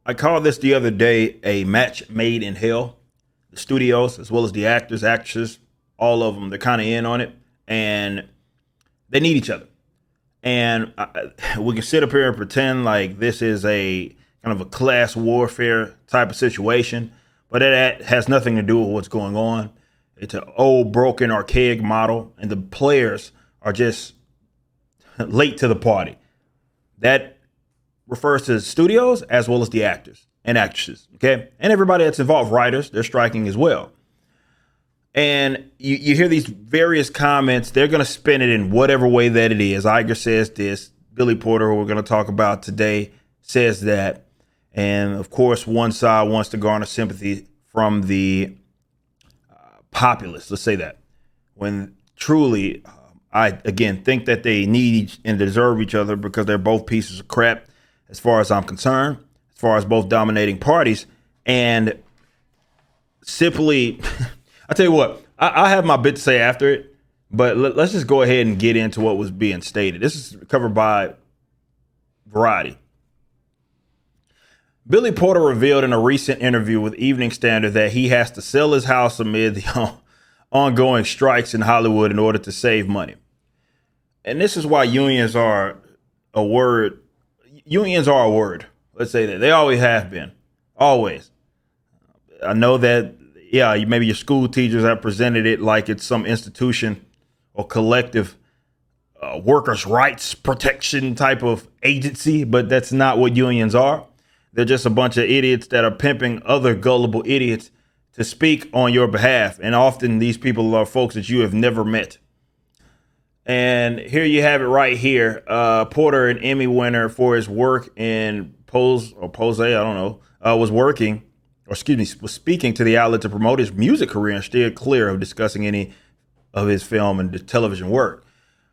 I called this the other day a match made in hell. The studios, as well as the actors, actresses, all of them, they're kind of in on it, and they need each other. And we can sit up here and pretend like this is a kind of a class warfare type of situation, but that has nothing to do with what's going on. It's an old, broken, archaic model, and the players are just late to the party. That refers to the studios as well as the actors and actresses, okay? And everybody that's involved, writers, they're striking as well. And you hear these various comments. They're going to spin it in whatever way that it is. Iger says this. Billy Porter, who we're going to talk about today, says that. And, of course, one side wants to garner sympathy from the populace. Let's say that. When truly, I, again, think that they need and deserve each other because they're both pieces of crap as far as I'm concerned, as far as both dominating parties. And simply... I tell you what, I have my bit to say after it, but let's just go ahead and get into what was being stated. This is covered by Variety. Billy Porter revealed in a recent interview with Evening Standard that he has to sell his house amid the ongoing strikes in Hollywood in order to save money. And this is why unions are a word. Unions are a word. Let's say that. They always have been. Always. I know that. Yeah, maybe your school teachers have presented it like it's some institution or collective workers' rights protection type of agency, but that's not what unions are. They're just a bunch of idiots that are pimping other gullible idiots to speak on your behalf. And often these people are folks that you have never met. And here you have it right here. Porter, an Emmy winner for his work in Pose, I don't know, was speaking to the outlet to promote his music career and steered clear of discussing any of his film and television work.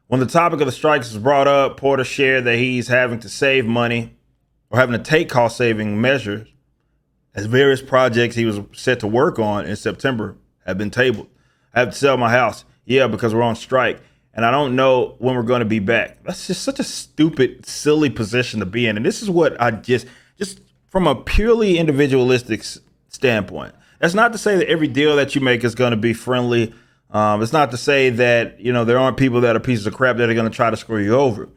When the topic of the strikes was brought up, Porter shared that he's having to save money or having to take cost-saving measures as various projects he was set to work on in September have been tabled. I have to sell my house. Yeah, because we're on strike. And I don't know when we're going to be back. That's just such a stupid, silly position to be in. And this is what I just from a purely individualistic standpoint. That's not to say that every deal that you make is going to be friendly. It's not to say that, there aren't people that are pieces of crap that are going to try to screw you over.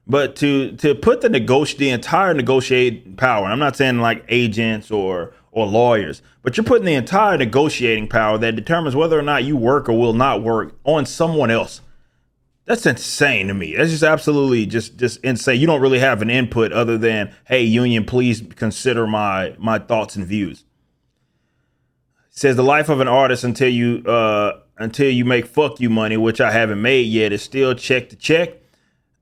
But to put the entire negotiating power, and I'm not saying like agents or lawyers, but you're putting the entire negotiating power that determines whether or not you work or will not work on someone else. That's insane to me. That's just absolutely just insane. You don't really have an input other than, hey, union, please consider my thoughts and views. It says the life of an artist until you make fuck you money, which I haven't made yet, is still check to check.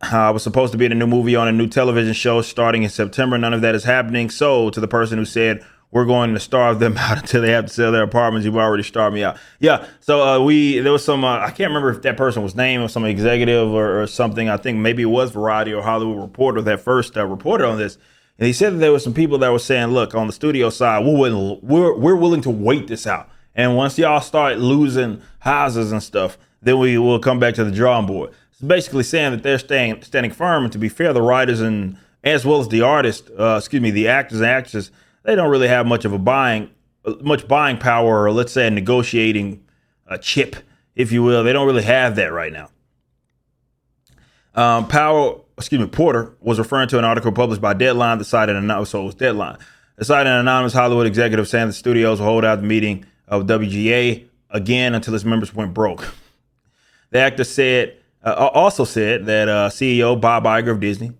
I was supposed to be in a new movie on a new television show starting in September. None of that is happening. So to the person who said, we're going to starve them out until they have to sell their apartments, you've already starved me out. Yeah. So there was some, I can't remember if that person was named or some executive or something. I think maybe it was Variety or Hollywood Reporter that first reported on this. And he said that there were some people that were saying, look, on the studio side, we're willing to wait this out. And once y'all start losing houses and stuff, then we will come back to the drawing board. It's basically saying that they're standing firm. And to be fair, the writers and as well as the artists, the actors and actresses, they don't really have much buying power, or let's say a negotiating chip, if you will. They don't really have that right now. Porter was referring to an article published by Deadline that cited an anonymous Hollywood executive saying the studios will hold out the meeting of WGA again until its members went broke. The actor also said that CEO Bob Iger of Disney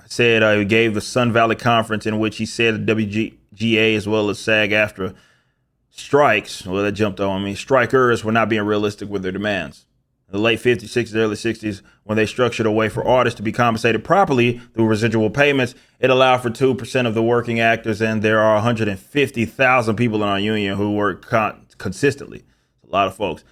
said he gave the Sun Valley conference in which he said the WGA as well as SAG-AFTRA strikes, well, that jumped on me, strikers were not being realistic with their demands. In the late 50s, 60s, early 60s, when they structured a way for artists to be compensated properly through residual payments, it allowed for 2% of the working actors, and there are 150,000 people in our union who work consistently. A lot of folks.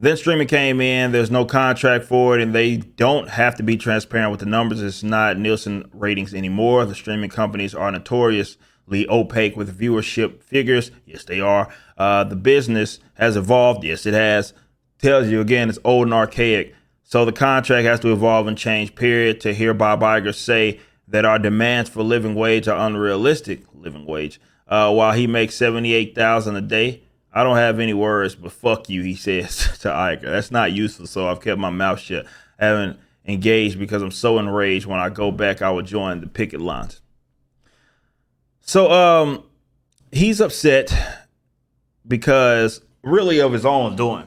Then streaming came in. There's no contract for it, and they don't have to be transparent with the numbers. It's not Nielsen ratings anymore. The streaming companies are notoriously opaque with viewership figures. Yes, they are. The business has evolved. Yes, it has. Tells you, again, it's old and archaic. So the contract has to evolve and change, period. To hear Bob Iger say that our demands for living wage are unrealistic living wage. While he makes $78,000 a day, I don't have any words, but fuck you, he says to Iker. That's not useful, so I've kept my mouth shut. I haven't engaged because I'm so enraged. When I go back, I will join the picket lines. So he's upset because really of his own doing.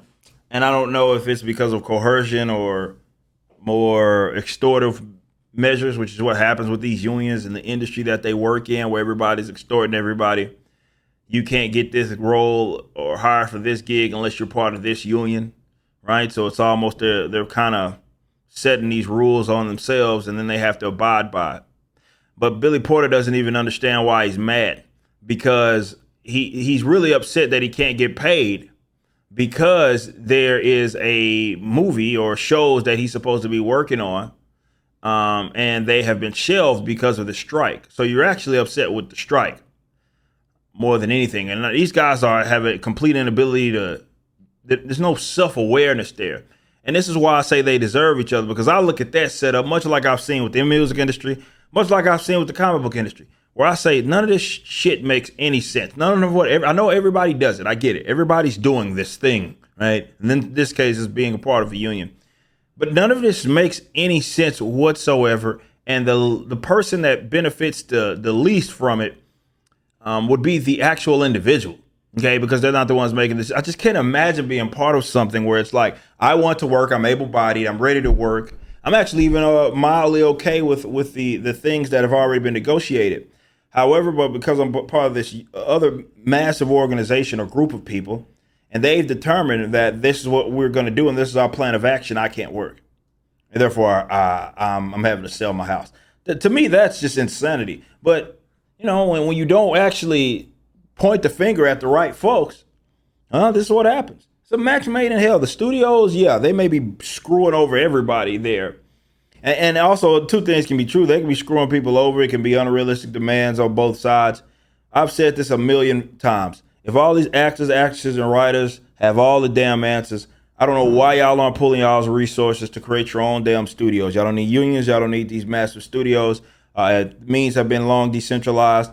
And I don't know if it's because of coercion or more extortive measures, which is what happens with these unions in the industry that they work in, where everybody's extorting everybody. You can't get this role or hire for this gig unless you're part of this union, right? So it's almost they're kind of setting these rules on themselves, and then they have to abide by it. But Billy Porter doesn't even understand why he's mad, because he's really upset that he can't get paid because there is a movie or shows that he's supposed to be working on, and they have been shelved because of the strike. So you're actually upset with the strike more than anything. And these guys have a complete inability there's no self-awareness there. And this is why I say they deserve each other, because I look at that setup, much like I've seen with the music industry, much like I've seen with the comic book industry, where I say none of this shit makes any sense. None of I know everybody does it. I get it. Everybody's doing this thing, right? And then in this case is being a part of a union. But none of this makes any sense whatsoever. And the person that benefits the least from it would be the actual individual, okay? Because they're not the ones making this. I just can't imagine being part of something where it's like, I want to work, I'm able-bodied, I'm ready to work. I'm actually even mildly okay with the things that have already been negotiated. However, but because I'm part of this other massive organization or group of people, and they've determined that this is what we're going to do and this is our plan of action, I can't work. And therefore, I'm having to sell my house. To me, that's just insanity. But you know, when you don't actually point the finger at the right folks, this is what happens. It's a match made in hell. The studios, yeah, they may be screwing over everybody there. And also, two things can be true. They can be screwing people over. It can be unrealistic demands on both sides. I've said this a million times. If all these actors, actresses, and writers have all the damn answers, I don't know why y'all aren't pulling y'all's resources to create your own damn studios. Y'all don't need unions. Y'all don't need these massive studios. Means have been long decentralized,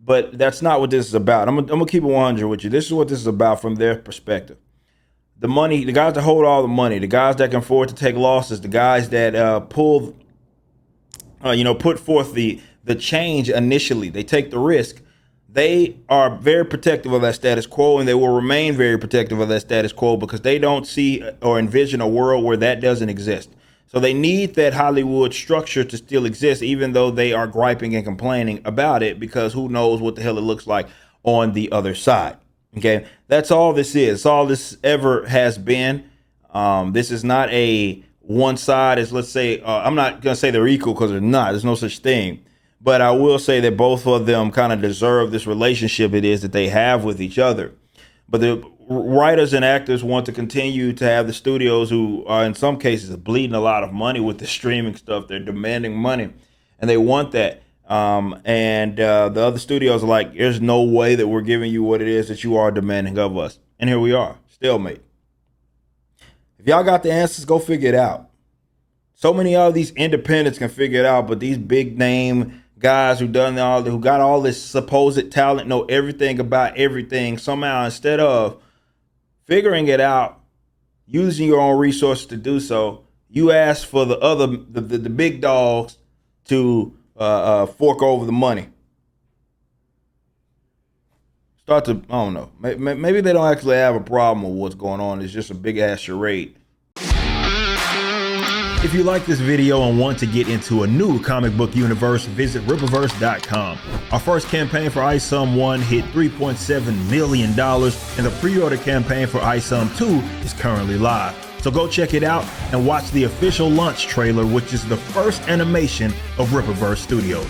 but that's not what this is about. I'm gonna keep it 100 with you. This is what this is about from their perspective. The money, the guys that hold all the money, the guys that can afford to take losses, the guys that put forth the change initially. They take the risk. They are very protective of that status quo, and they will remain very protective of that status quo because they don't see or envision a world where that doesn't exist. So they need that Hollywood structure to still exist, even though they are griping and complaining about it, because who knows what the hell it looks like on the other side. Okay, that's all this is. It's all this ever has been. This is not a one side as, let's say, I'm not going to say they're equal because they're not. There's no such thing. But I will say that both of them kind of deserve this relationship it is that they have with each other. But the writers and actors want to continue to have the studios who are in some cases bleeding a lot of money with the streaming stuff. They're demanding money and they want that. The other studios are like, there's no way that we're giving you what it is that you are demanding of us. And here we are, stalemate. If y'all got the answers, go figure it out. So many of these independents can figure it out, but these big name guys who got all this supposed talent, know everything about everything, somehow instead of figuring it out, using your own resources to do so, you ask for the big dogs to fork over the money. I don't know. Maybe they don't actually have a problem with what's going on. It's just a big ass charade. If you like this video and want to get into a new comic book universe, visit Rippaverse.com. Our first campaign for iSum 1 hit $3.7 million, and the pre-order campaign for iSum 2 is currently live. So go check it out and watch the official launch trailer, which is the first animation of Rippaverse Studios.